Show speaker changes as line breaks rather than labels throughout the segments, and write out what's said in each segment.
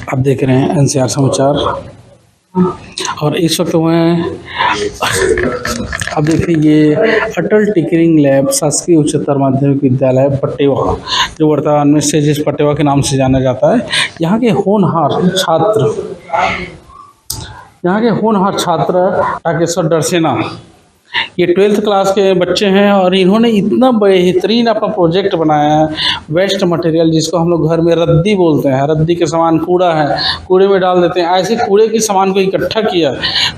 आप देख रहे हैं एनसीआर समाचार। और इस वक्त मैं आप देखिए ये अटल टिंकरिंग लैब शासकीय उच्चतर माध्यमिक विद्यालय पटेवा, जो वर्तमान में सेजिस पटेवा के नाम से जाना जाता है। यहाँ के होनहार छात्र टाकेश्वर डरसेना, ये 12th क्लास के बच्चे हैं और इन्होंने इतना बेहतरीन अपना प्रोजेक्ट बनाया है। वेस्ट मटेरियल, जिसको हम लोग घर में रद्दी बोलते हैं, रद्दी के सामान कूड़ा है, कूड़े में डाल देते हैं, ऐसे कूड़े के सामान को इकट्ठा किया।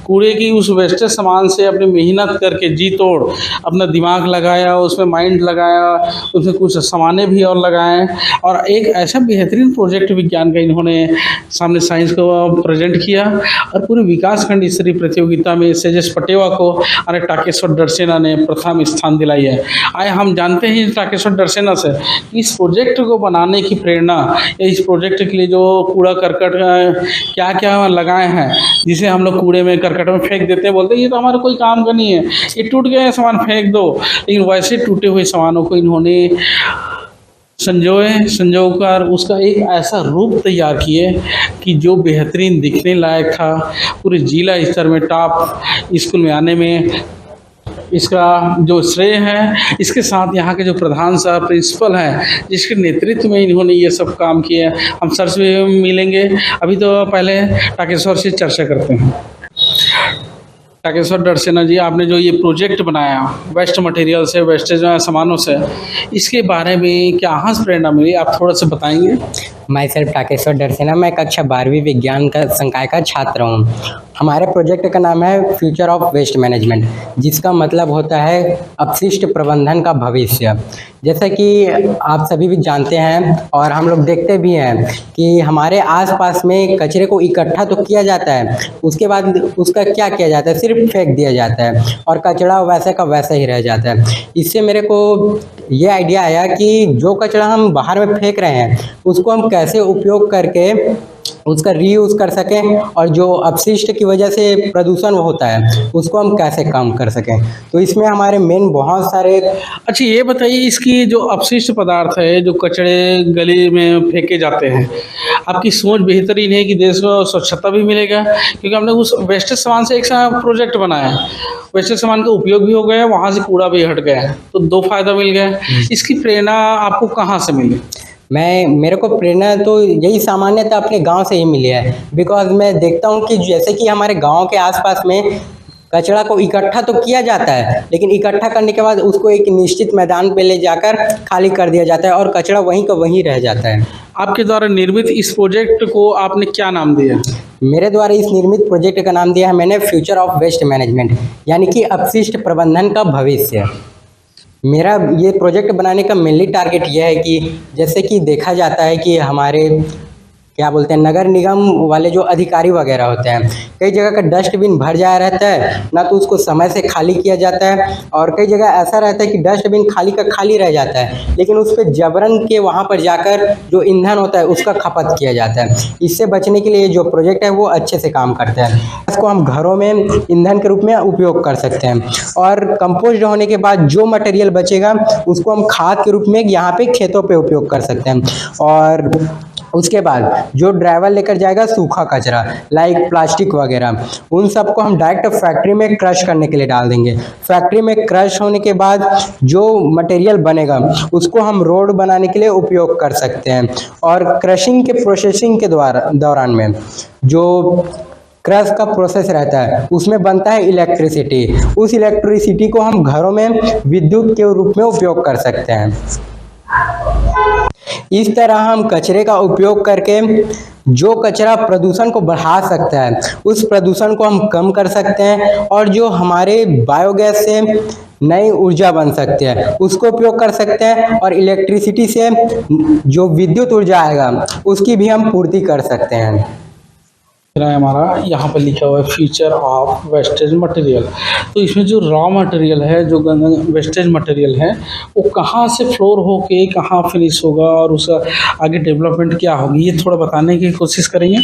कूड़े की उस वेस्टेज सामान से अपनी मेहनत करके जी तोड़ अपना दिमाग लगाया, उसमें माइंड लगाया, उसमें कुछ सामानें भी और लगाएं और एक ऐसा बेहतरीन प्रोजेक्ट विज्ञान का इन्होंने सामने साइंस को प्रेजेंट किया। और पूरे विकासखंड स्तरीय प्रतियोगिता में सेजिस पटेवा को और टाकेश्वर डरसेना ने प्रथम स्थान दिलाई है। आए हम जानते हैं टाकेश्वर डरसेना से इस प्रोजेक्ट को बनाने की प्रेरणा, इस प्रोजेक्ट के लिए जो कूड़ा करकट क्या क्या लगाए हैं, जिसे हम लोग कूड़े में करकट में फेंक देते हैं, बोलते हैं ये तो हमारा कोई काम का नहीं है, ये टूट गया सामान फेंक दो। लेकिन वैसे टूटे हुए सामानों को इन्होंने संजोकर उसका एक ऐसा रूप तैयार किए कि जो बेहतरीन दिखने लायक था। पूरे जिला स्तर में टॉप स्कूल में आने में इसका जो श्रेय है, इसके साथ यहाँ के जो प्रधान साहब प्रिंसिपल हैं, जिसके नेतृत्व में इन्होंने ये सब काम किया। हम सर से मिलेंगे, अभी तो पहले टाकेश्वर से चर्चा करते हैं। टाकेश्वर डरसेना जी, आपने जो ये प्रोजेक्ट बनाया वेस्ट मटेरियल से, वेस्टेज सामानों से, इसके बारे में क्या कहाँ से प्रेरणा मिली, आप थोड़ा सा बताएंगे?
मैं सिर्फ टाकेश्वर डरसेना, मैं कक्षा 12वीं विज्ञान का संकाय का छात्र हूँ। हमारे प्रोजेक्ट का नाम है फ्यूचर ऑफ वेस्ट मैनेजमेंट, जिसका मतलब होता है अपशिष्ट प्रबंधन का भविष्य। जैसा कि आप सभी भी जानते हैं और हम लोग देखते भी हैं कि हमारे आसपास में कचरे को इकट्ठा तो किया जाता है, उसके बाद उसका क्या किया जाता है, सिर्फ फेंक दिया जाता है और कचरा वैसे का वैसा ही रह जाता है। इससे मेरे को ये आइडिया आया कि जो कचरा हम बाहर में फेंक रहे हैं उसको हम कैसे उपयोग करके उसका रीयूज़ कर सकें और जो अपशिष्ट की वजह से प्रदूषण होता है उसको हम कैसे कम कर सकें। तो इसमें हमारे मेन बहुत सारे।
अच्छा, ये बताइए, इसकी जो अपशिष्ट पदार्थ है, जो कचरे गली में फेंके जाते हैं, आपकी सोच बेहतरीन है कि देश को स्वच्छता भी मिलेगा, क्योंकि हमने उस वेस्टेज सामान से एक प्रोजेक्ट बनाया है, वेस्टेज सामान का उपयोग भी हो गया, वहाँ से कूड़ा भी हट गया, तो 2 फायदा मिल गया। इसकी प्रेरणा आपको कहाँ से मिली?
मेरे को प्रेरणा तो यही सामान्यतः अपने गांव से ही मिली है। बिकॉज मैं देखता हूं कि जैसे कि हमारे गांव के आसपास में कचरा को इकट्ठा तो किया जाता है, लेकिन इकट्ठा करने के बाद उसको एक निश्चित मैदान पे ले जाकर खाली कर दिया जाता है और कचरा वहीं का वहीं रह जाता है।
आपके द्वारा निर्मित इस प्रोजेक्ट को आपने क्या नाम दिया?
मेरे द्वारा इस निर्मित प्रोजेक्ट का नाम दिया है मैंने फ्यूचर ऑफ वेस्ट मैनेजमेंट, यानी कि अपशिष्ट प्रबंधन का भविष्य। मेरा ये प्रोजेक्ट बनाने का मेनली टारगेट यह है कि जैसे कि देखा जाता है कि हमारे क्या बोलते हैं नगर निगम वाले जो अधिकारी वगैरह होते हैं, कई जगह का डस्टबिन भर जाया रहता है, ना तो उसको समय से खाली किया जाता है, और कई जगह ऐसा रहता है कि डस्टबिन खाली का खाली रह जाता है, लेकिन उस पर जबरन के वहाँ पर जाकर जो ईंधन होता है उसका खपत किया जाता है। इससे बचने के लिए जो प्रोजेक्ट है वो अच्छे से काम करता है। इसको हम घरों में ईंधन के रूप में उपयोग कर सकते हैं और कंपोस्ट होने के बाद जो मटेरियल बचेगा उसको हम खाद के रूप में यहाँ पे खेतों पे उपयोग कर सकते हैं। और उसके बाद जो ड्राइवर लेकर जाएगा सूखा कचरा लाइक प्लास्टिक वगैरह, उन सबको हम डायरेक्ट फैक्ट्री में क्रश करने के लिए डाल देंगे। फैक्ट्री में क्रश होने के बाद जो मटेरियल बनेगा उसको हम रोड बनाने के लिए उपयोग कर सकते हैं। और क्रशिंग के प्रोसेसिंग के दौरान में जो क्रश का प्रोसेस रहता है उसमें बनता है इलेक्ट्रिसिटी। उस इलेक्ट्रिसिटी को हम घरों में विद्युत के रूप में उपयोग कर सकते हैं। इस तरह हम कचरे का उपयोग करके जो कचरा प्रदूषण को बढ़ा सकता है उस प्रदूषण को हम कम कर सकते हैं, और जो हमारे बायोगैस से नई ऊर्जा बन सकती है उसको उपयोग कर सकते हैं, और इलेक्ट्रिसिटी से जो विद्युत ऊर्जा आएगा उसकी भी हम पूर्ति कर सकते हैं।
हमारा यहाँ पर लिखा हुआ है फ्यूचर ऑफ वेस्टेज मटेरियल। तो इसमें जो रॉ मटेरियल है, जो वेस्टेज मटेरियल है, वो कहाँ से फ्लोर होके कहाँ फिनिश होगा और उसका आगे डेवलपमेंट क्या होगी, ये थोड़ा बताने की कोशिश करेंगे।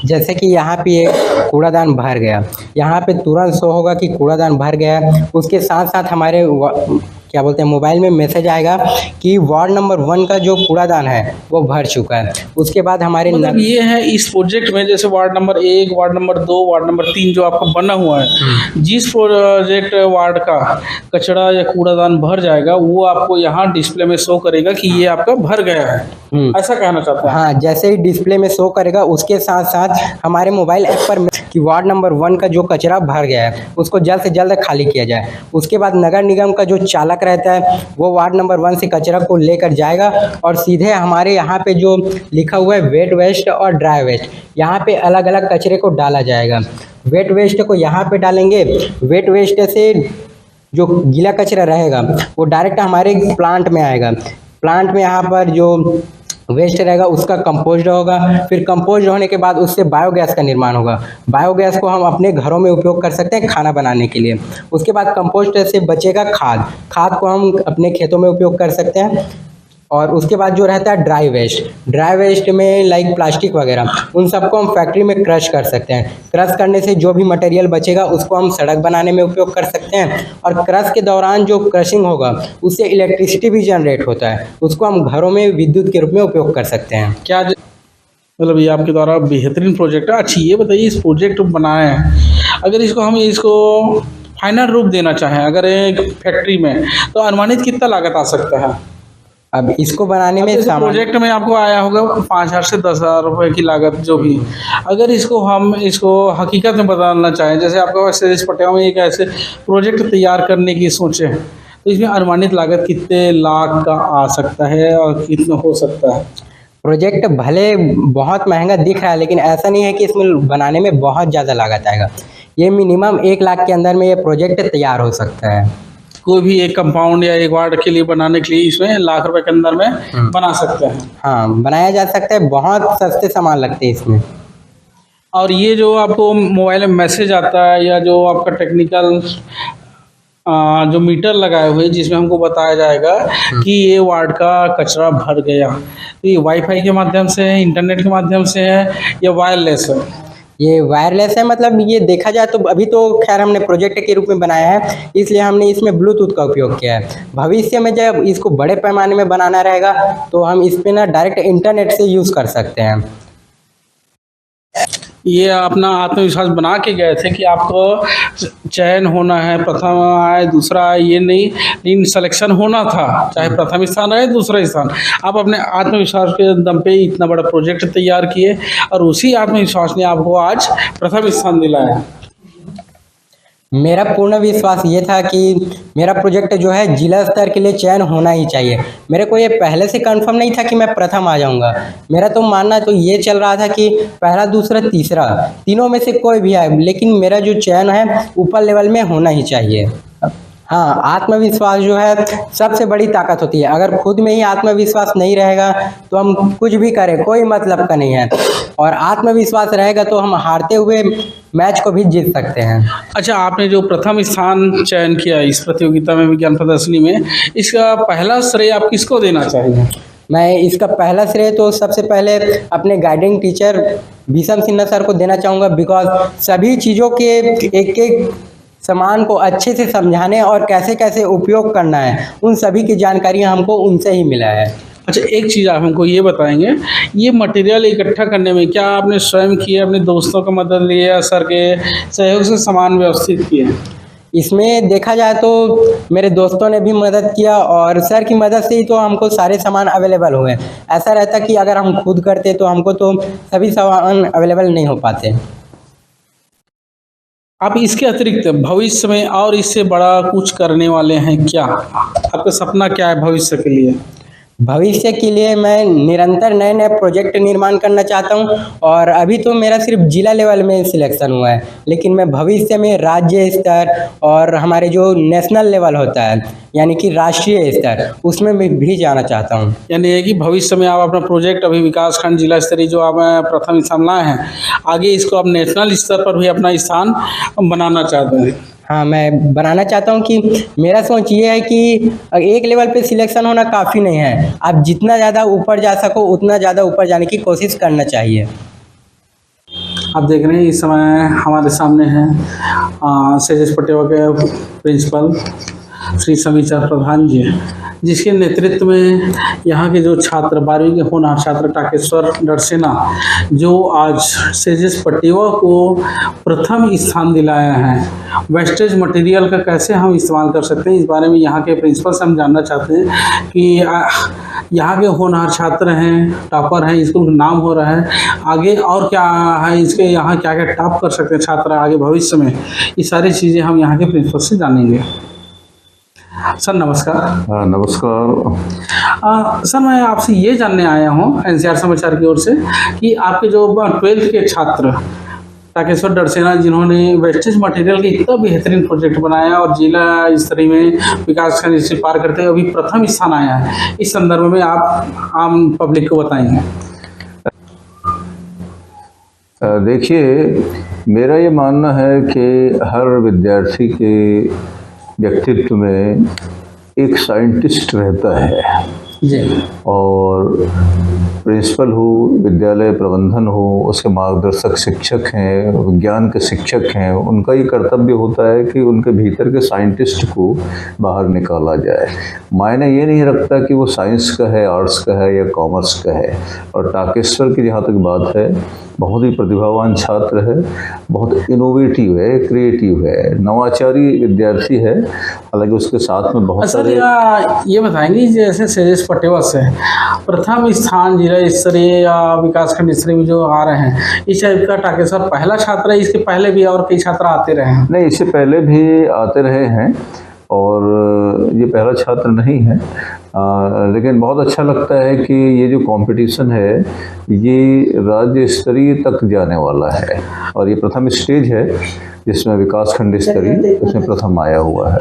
जैसे कि यहाँ पे ये कूड़ादान भर गया, यहाँ पे तुरंत शो होगा कि कूड़ादान भर गया। उसके साथ साथ हमारे क्या बोलते हैं मोबाइल में मैसेज आएगा कि वार्ड नंबर 1 का जो कूड़ादान है वो भर चुका है। उसके बाद हमारे
मतलब ये है इस प्रोजेक्ट में, जैसे ward number 1, ward number 2, ward number 3 जो आपका बना हुआ है, जिस प्रोजेक्ट वार्ड का कचरा या कूड़ादान भर जाएगा वो आपको यहाँ डिस्प्ले में शो करेगा कि ये आपका भर गया है, ऐसा कहना चाहते हैं?
हाँ, जैसे ही डिस्प्ले में शो करेगा उसके साथ साथ हमारे मोबाइल ऐप पर कि वार्ड नंबर 1 का जो कचरा भर गया है उसको जल्द से जल्द खाली किया जाए। उसके बाद नगर निगम का जो चालक रहता है वो वार्ड नंबर 1 से कचरा को लेकर जाएगा और सीधे हमारे यहाँ पे जो लिखा हुआ है वेट वेस्ट और ड्राई वेस्ट, यहाँ पे अलग अलग कचरे को डाला जाएगा। वेट वेस्ट को यहाँ पे डालेंगे, वेट वेस्ट से जो गीला कचरा रहेगा वो डायरेक्ट हमारे प्लांट में आएगा। प्लांट में यहाँ पर जो वेस्ट रहेगा उसका कंपोस्ट होगा, फिर कंपोस्ट होने के बाद उससे बायोगैस का निर्माण होगा। बायोगैस को हम अपने घरों में उपयोग कर सकते हैं खाना बनाने के लिए। उसके बाद कंपोस्ट से बचेगा खाद, खाद को हम अपने खेतों में उपयोग कर सकते हैं। और उसके बाद जो रहता है ड्राई वेस्ट में लाइक प्लास्टिक वगैरह उन सबको हम फैक्ट्री में क्रश कर सकते हैं। क्रश करने से जो भी मटेरियल बचेगा उसको हम सड़क बनाने में उपयोग कर सकते हैं। और क्रश के दौरान जो क्रशिंग होगा उससे इलेक्ट्रिसिटी भी जनरेट होता है, उसको हम घरों में विद्युत के रूप में उपयोग कर सकते हैं।
क्या मतलब ये आपके द्वारा बेहतरीन प्रोजेक्ट है। अच्छी ये बताइए, इस प्रोजेक्ट बनाए हैं, अगर इसको फाइनल रूप देना चाहें अगर एक फैक्ट्री में, तो अनुमानित कितना लागत आ सकता है?
अब इसको बनाने में
प्रोजेक्ट में आपको आया होगा 5,000 से 10,000 रुपये की लागत जो भी, अगर हम इसको हकीकत में बदलना चाहें, जैसे आपका सजेस्ट पटेवा में एक ऐसे प्रोजेक्ट तैयार करने की सोचें, तो इसमें अनुमानित लागत कितने लाख का आ सकता है और कितना हो सकता है?
प्रोजेक्ट भले बहुत महंगा दिख रहा है लेकिन ऐसा नहीं है कि इसमें बनाने में बहुत ज़्यादा लागत आएगा। ये मिनिमम 1 लाख के अंदर में ये प्रोजेक्ट तैयार हो सकता है।
कोई भी एक कंपाउंड या एक वार्ड के लिए बनाने के लिए इसमें 1 लाख रुपए के अंदर में बना सकते हैं।
हाँ, बनाया जा सकता है, बहुत सस्ते सामान लगते हैं इसमें।
और ये जो आपको मोबाइल में मैसेज आता है या जो आपका टेक्निकल जो मीटर लगाए हुए जिसमें हमको बताया जाएगा कि ये वार्ड का कचरा भर गया, तो ये वाईफाई के माध्यम से है, इंटरनेट के माध्यम से है या वायरलेस है?
ये वायरलेस है, मतलब ये देखा जाए तो अभी तो खैर हमने प्रोजेक्ट के रूप में बनाया है इसलिए हमने इसमें ब्लूटूथ का उपयोग किया है। भविष्य में जब इसको बड़े पैमाने में बनाना रहेगा तो हम इस पे ना डायरेक्ट इंटरनेट से यूज़ कर सकते हैं।
ये अपना आत्मविश्वास बना के गए थे कि आपको चयन होना है, प्रथम आए दूसरा आए ये नहीं, लेकिन सिलेक्शन होना था, चाहे प्रथम स्थान आए दूसरा स्थान। आप अपने आत्मविश्वास के दम पे इतना बड़ा प्रोजेक्ट तैयार किए और उसी आत्मविश्वास ने आपको आज प्रथम स्थान दिलाया।
मेरा पूर्ण विश्वास ये था कि मेरा प्रोजेक्ट जो है जिला स्तर के लिए चयन होना ही चाहिए। मेरे को ये पहले से कंफर्म नहीं था कि मैं प्रथम आ जाऊंगा। मेरा तो मानना तो ये चल रहा था कि पहला, दूसरा, तीसरा तीनों में से कोई भी आए, लेकिन मेरा जो चयन है ऊपर लेवल में होना ही चाहिए। हाँ, आत्मविश्वास जो है सबसे बड़ी ताकत होती है। अगर खुद में ही आत्मविश्वास नहीं रहेगा तो हम कुछ भी करें कोई मतलब का नहीं है, और आत्मविश्वास रहेगा तो हम हारते हुए मैच को भी जीत सकते हैं।
अच्छा, आपने जो प्रथम स्थान चयन किया इस प्रतियोगिता में, विज्ञान प्रदर्शनी में, इसका पहला श्रेय आप किसको देना चाहेंगे?
मैं इसका पहला श्रेय तो सबसे पहले अपने guiding teacher Bhisham Sinha sir को देना चाहूँगा, बिकॉज सभी चीज़ों के एक एक सामान को अच्छे से समझाने और कैसे कैसे उपयोग करना है उन सभी की जानकारी हमको उनसे ही मिला है।
अच्छा, एक चीज़ आप हमको ये बताएंगे, ये मटेरियल इकट्ठा करने में क्या आपने स्वयं किया, अपने दोस्तों का मदद लिया या सर के सहयोग से सामान व्यवस्थित किए?
इसमें देखा जाए तो मेरे दोस्तों ने भी मदद किया और सर की मदद से ही तो हमको सारे सामान अवेलेबल हुए। ऐसा रहता कि अगर हम खुद करते तो हमको तो सभी सामान अवेलेबल नहीं हो पाते।
आप इसके अतिरिक्त भविष्य में और इससे बड़ा कुछ करने वाले हैं क्या? आपका सपना क्या है भविष्य के लिए?
भविष्य के लिए मैं निरंतर नए नए प्रोजेक्ट निर्माण करना चाहता हूं, और अभी तो मेरा सिर्फ जिला लेवल में सिलेक्शन हुआ है, लेकिन मैं भविष्य में राज्य स्तर और हमारे जो नेशनल लेवल होता है यानी कि राष्ट्रीय स्तर, उसमें मैं भी जाना चाहता हूं।
यानी है कि भविष्य में आप अपना प्रोजेक्ट अभी विकासखंड जिला स्तरीय जो आप प्रथम स्थान लाए हैं, आगे इसको आप नेशनल स्तर पर भी अपना स्थान बनाना चाहते हैं?
हाँ, मैं बनाना चाहता हूँ कि मेरा सोच ये है कि एक लेवल पे सिलेक्शन होना काफ़ी नहीं है, आप जितना ज़्यादा ऊपर जा सको उतना ज़्यादा ऊपर जाने की कोशिश करना चाहिए।
आप देख रहे हैं इस समय हमारे सामने हैं सजेश पटेवा के प्रिंसिपल श्री समीचर प्रधान जी, जिसके नेतृत्व में यहाँ के जो छात्र 12वीं के होनहार छात्र टाकेश्वर डरसेना, जो आज सेजिस पटेवा को प्रथम स्थान दिलाया है। वेस्टेज मटेरियल का कैसे हम इस्तेमाल कर सकते हैं, इस बारे में यहाँ के प्रिंसिपल से हम जानना चाहते हैं कि यहाँ के होनहार छात्र हैं, टॉपर हैं, स्कूल का नाम हो रहा है, आगे और क्या है इसके, यहाँ क्या क्या टॉप कर सकते हैं छात्र आगे भविष्य में, ये सारी चीज़ें हम यहाँ के प्रिंसिपल से जानेंगे। सर नमस्कार।
नमस्कार।
सर मैं आपसे ये जानने आया हूँ एनसीआर समाचार की ओर से कि आपके जो 12th के छात्र टाकेश्वर डरसेना, जिन्होंने वेस्टेज मटेरियल के इतना बेहतरीन प्रोजेक्ट बनाया और जिला स्तरीय में विकास खंड से पार करते हुए अभी प्रथम स्थान आया है, इस संदर्भ में आप आम पब्लिक को बताएंगे।
देखिए, मेरा ये मानना है कि हर विद्यार्थी के व्यक्तित्व में एक साइंटिस्ट रहता है
जी।
और प्रिंसिपल हो, विद्यालय प्रबंधन हो, उसके मार्गदर्शक शिक्षक हैं, विज्ञान के शिक्षक हैं, उनका ये कर्तव्य होता है कि उनके भीतर के साइंटिस्ट को बाहर निकाला जाए। मायने ये नहीं रखता कि वो साइंस का है, आर्ट्स का है या कॉमर्स का है। और टाकेश्वर की जहाँ तक बात है, बहुत ही प्रतिभावान छात्र है, बहुत इनोवेटिव है, क्रिएटिव है, नवाचारी विद्यार्थी है। हालांकि उसके साथ में बहुत सारे
ये बताएंगे जैसे सेजिस पटेवा से प्रथम स्थान जिला स्तरीय या विकास खंड स्तरीय में जो आ रहे हैं, इस टाइप का टाकेश्वर पहला छात्र है, इसके पहले भी और कई छात्र आते रहे हैं?
नहीं, इससे पहले भी आते रहे हैं और ये पहला छात्र नहीं है। लेकिन बहुत अच्छा लगता है कि ये जो कंपटीशन है ये राज्य स्तरीय तक जाने वाला है और ये प्रथम स्टेज है जिसमें विकास खंड स्तरीय उसमें प्रथम आया हुआ है।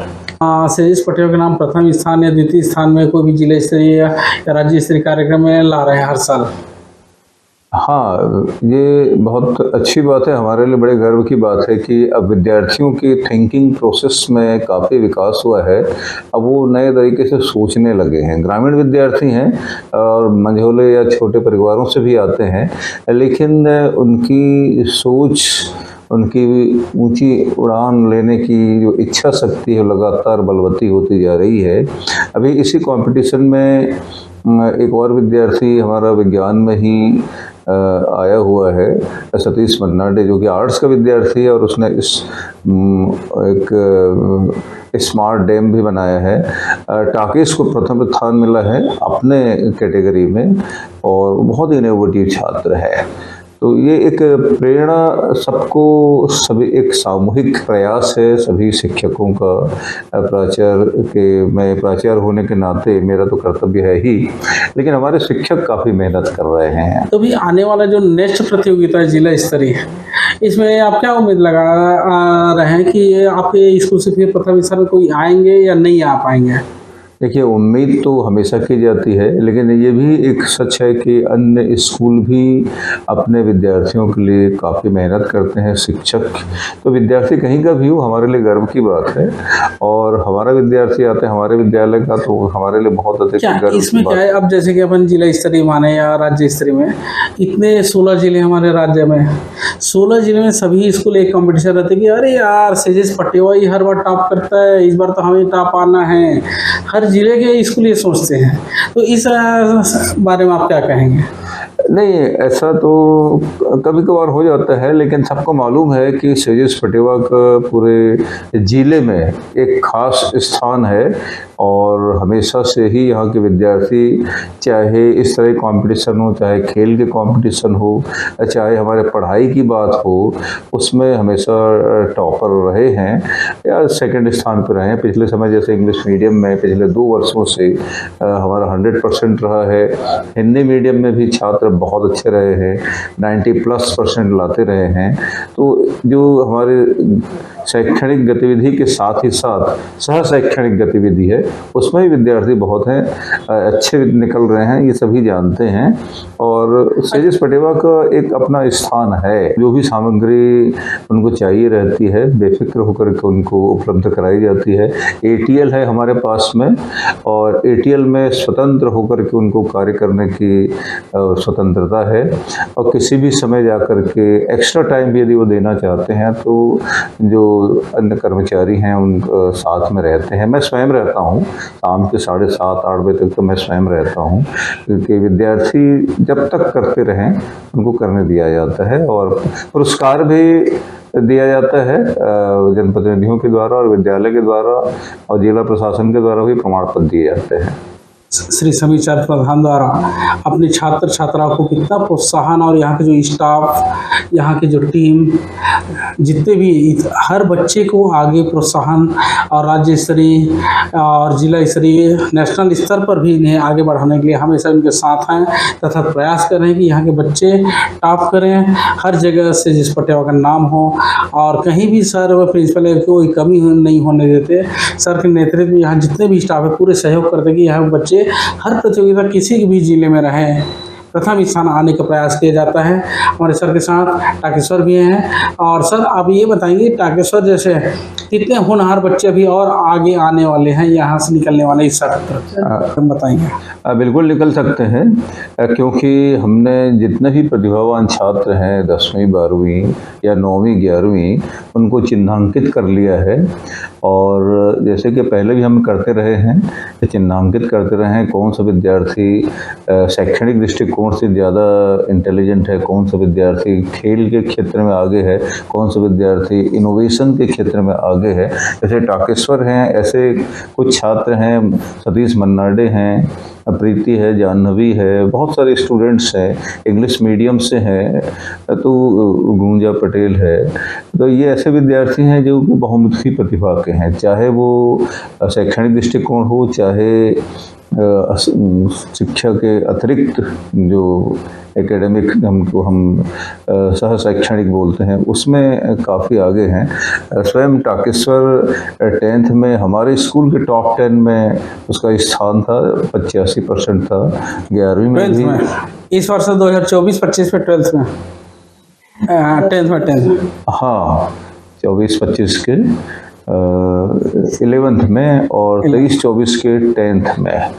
सेजिस पटेवा के नाम प्रथम स्थान या द्वितीय स्थान में कोई भी जिला स्तरीय या राज्य स्तरीय कार्यक्रम में ला रहे हैं हर साल।
हाँ, ये बहुत अच्छी बात है, हमारे लिए बड़े गर्व की बात है कि अब विद्यार्थियों की थिंकिंग प्रोसेस में काफ़ी विकास हुआ है। अब वो नए तरीके से सोचने लगे हैं। ग्रामीण विद्यार्थी हैं और मंझोले या छोटे परिवारों से भी आते हैं, लेकिन उनकी सोच, उनकी ऊंची उड़ान लेने की जो इच्छा शक्ति है लगातार बलवती होती जा रही है। अभी इसी कंपटीशन में एक और विद्यार्थी हमारा विज्ञान में ही आया हुआ है, सतीश मन्नाडे, जो कि आर्ट्स का विद्यार्थी है और उसने इस एक स्मार्ट डैम भी बनाया है। टाकेश को प्रथम स्थान मिला है अपने कैटेगरी में और बहुत ही इनोवेटिव छात्र है। तो ये एक प्रेरणा सबको, सभी एक सामूहिक प्रयास है सभी शिक्षकों का। मैं प्राचार्य होने के नाते मेरा तो कर्तव्य है ही, लेकिन हमारे शिक्षक काफ़ी मेहनत कर रहे हैं।
तो भी आने वाला जो नेक्स्ट प्रतियोगिता है जिला स्तरीय, इसमें आप क्या उम्मीद लगा रहे हैं कि आपके स्कूल से फिर प्रथम स्थान में कोई आएंगे या नहीं आ पाएंगे?
देखिए, उम्मीद तो हमेशा की जाती है, लेकिन ये भी एक सच है कि अन्य स्कूल भी अपने विद्यार्थियों के लिए काफ़ी मेहनत करते हैं। शिक्षक तो विद्यार्थी कहीं का भी हो, हमारे लिए गर्व की बात है। और हमारा विद्यार्थी आते हैं हमारे विद्यालय का, तो हमारे लिए बहुत अधिक गर्व।
इसमें क्या है, अब जैसे कि अपन जिला स्तरीय माने या राज्य स्तरीय में, इतने 16 जिले हमारे राज्य में, 16 जिले में सभी स्कूल एक कंपटीशन रहते हैं कि अरे यार सेजिस पटेवा ही हर बार टॉप करता है, इस बार तो हमें टॉप आना है। हर जिले के स्कूल ये सोचते हैं, तो इस बारे में आप क्या कहेंगे?
नहीं, ऐसा तो कभी कभार हो जाता है, लेकिन सबको मालूम है कि सेजिस पटेवा का पूरे जिले में एक खास स्थान है और हमेशा से ही यहाँ के विद्यार्थी, चाहे इस तरह कंपटीशन हो, चाहे खेल के कंपटीशन हो, चाहे हमारे पढ़ाई की बात हो, उसमें हमेशा टॉपर रहे हैं या सेकंड स्थान पर रहे हैं। पिछले समय जैसे इंग्लिश मीडियम में पिछले 2 वर्षों से हमारा 100% रहा है। हिंदी मीडियम में भी छात्र बहुत अच्छे रहे हैं, 90+% लाते रहे हैं। तो जो हमारे शैक्षणिक गतिविधि के साथ ही साथ सह शैक्षणिक गतिविधि है, उसमें भी विद्यार्थी बहुत हैं, अच्छे निकल रहे हैं, ये सभी जानते हैं। और सेजिस पटेवा का एक अपना स्थान है, जो भी सामग्री उनको चाहिए रहती है बेफिक्र होकर के उनको उपलब्ध कराई जाती है। ATL है हमारे पास में और ATL में स्वतंत्र होकर के उनको कार्य करने की स्वतंत्र स्वतंत्रता है और किसी भी समय जा कर के एक्स्ट्रा टाइम भी यदि वो देना चाहते हैं तो जो अन्य कर्मचारी हैं उन साथ में रहते हैं। मैं स्वयं रहता हूँ, शाम के 7:30-8 बजे तक तो मैं स्वयं रहता हूँ, क्योंकि विद्यार्थी जब तक करते रहें उनको करने दिया जाता है और पुरस्कार भी दिया जाता है जनप्रतिनिधियों के द्वारा और विद्यालय के द्वारा और जिला प्रशासन के द्वारा भी प्रमाण पत्र दिए जाते हैं।
श्री समीचंद प्रधान द्वारा अपने छात्र छात्राओं को कितना प्रोत्साहन और यहाँ के जो स्टाफ, यहाँ की जो टीम, जितने भी हर बच्चे को आगे प्रोत्साहन और राज्य स्तरीय और जिला स्तरीय नेशनल स्तर पर भी इन्हें आगे बढ़ाने के लिए हमेशा उनके साथ हैं तथा प्रयास कर रहे हैं कि यहाँ के बच्चे टॉप करें, हर जगह से जिस पटेवा का नाम हो और कहीं भी सर व प्रिंसिपल कोई कमी नहीं होने देते। सर के नेतृत्व में यहाँ जितने भी स्टाफ है पूरे सहयोग करते हैं कि यहाँ बच्चे हर प्रतियोगिता किसी भी जिले में रहे प्रथम स्थान आने का प्रयास किया जाता है। हमारे सर के साथ टाकेश्वर भी हैं। और सर आप ये बताएंगे टाकेश्वर जैसे कितने होनहार बच्चे अभी और आगे आने वाले हैं, यहाँ से निकलने वाले इस तरफ से हम बताएंगे?
बिल्कुल निकल सकते हैं, क्योंकि हमने जितने भी प्रतिभावान छात्र हैं 10वीं 12वीं या 9वीं 11वीं उनको चिन्हांकित कर लिया है। और जैसे कि पहले भी हम करते रहे हैं, चिन्हांकित करते रहे हैं कौन सा विद्यार्थी शैक्षणिक दृष्टिकोण से ज़्यादा इंटेलिजेंट है, कौन सा विद्यार्थी खेल के क्षेत्र में आगे है, कौन सा विद्यार्थी इनोवेशन के क्षेत्र में आगे है। जैसे टाकेश्वर हैं, ऐसे कुछ छात्र हैं, सतीश मन्नाडे हैं, प्रीति है, जाह्नवी है, बहुत सारे स्टूडेंट्स हैं, इंग्लिश मीडियम से हैं, तो गुंजा पटेल है। तो ये ऐसे विद्यार्थी हैं जो बहुमुखी प्रतिभा के हैं, चाहे वो शैक्षणिक दृष्टिकोण हो, चाहे शिक्षा के अतिरिक्त जो एकेडमिक हमको हम सह शैक्षणिक बोलते हैं उसमें काफ़ी आगे हैं। स्वयं टाकेश्वर 10th में हमारे स्कूल के टॉप 10 में उसका स्थान था, 85% था। 11वीं में भी
इस वर्ष 2024-25 में 12th में 10th में 10th
हाँ 24-25 के 11th में और 23-24 के 10th में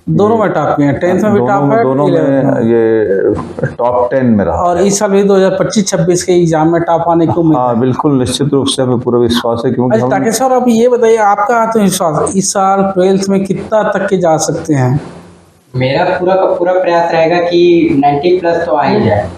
दोनों में टॉप में, 10th में भी टॉप है,
दोनों में ये टॉप 10 में रहा।
और इस साल भी 2025-26 के एग्जाम में टॉप आने को उम्मीद है।
हाँ बिल्कुल, निश्चित रूप से हमें पूरा विश्वास है, क्योंकि
अच्छा टाकेश्वर आप ये बताइए आपका आत्मविश्वास इस साल 12th में कितना तक के जा सकते हैं?
मेरा पूरा का पूरा प्रयास रहेगा कि 90+ तो आ ही जाए।